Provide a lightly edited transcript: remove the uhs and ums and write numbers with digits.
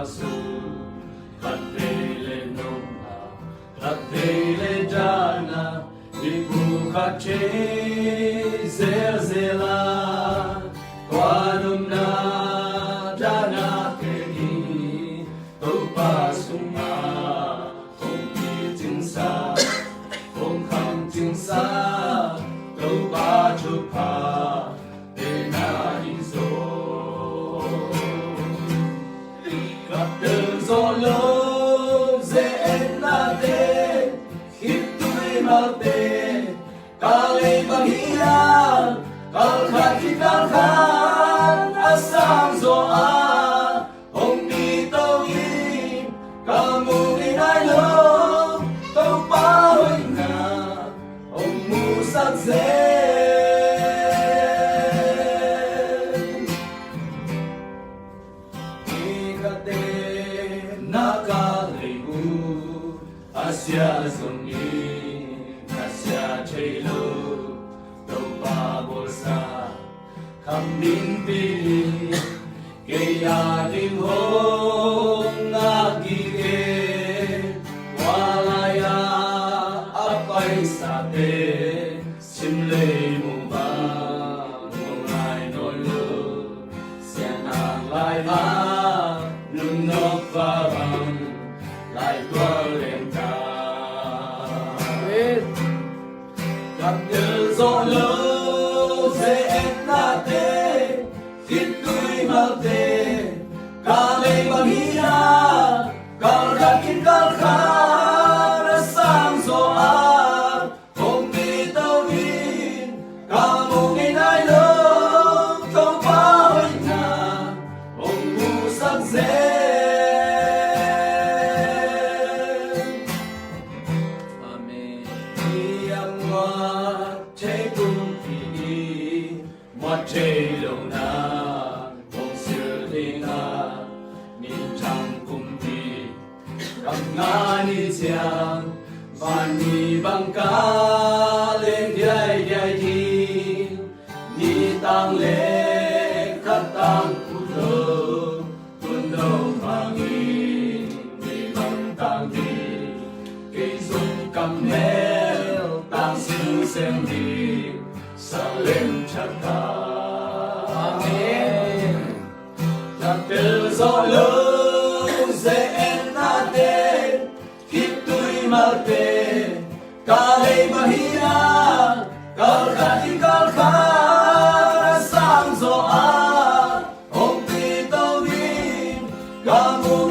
su khát về nông na khát về jana ibu khát chế dễ la qua nông na jana ke ni tu pa sung ma không đi chính xa không kham chính xa tu pa chu pa để na đi gió lớn dễ na tê khi tôi mau tê cả lê bằng hia cả khát khi cả khát asam gió a ông đi tàu in cả mù đi nai lơ tàu ba hơi ngà ông mù sắc dễ Asia zoni, Asia chelo, topa bolsa, kambing pili, kaya ding hong agige, walaya apay sate, simle mumba, ngunay nolo, sianang lai ma, nunok parang, lai tualem gặp nhớ gió lớn dễ na tê thiết tươi mau tê cả lê bằng hia cả khát khiến cả khát đã sang gió a không đi tàu in cả mù ngày nay lớn tàu ba hơi ngàn ông mù sắc dễ chế lâu na bông sữa đi na nhìn trăng cùng đi cầm ngã đi chàng và đi bằng cá lên dây dây đi đi tăng lệ khát tăng cụ thơ tuần đầu vàng đi bằng tăng đi cây dùng cầm mèo tăng sư xem đi sa lên chặt ta từ gió lớn dễ na tê khi tôi mau tê cả lê mà hia cả khát thì cả khát sang gió a ông đi tàu đi cả mùa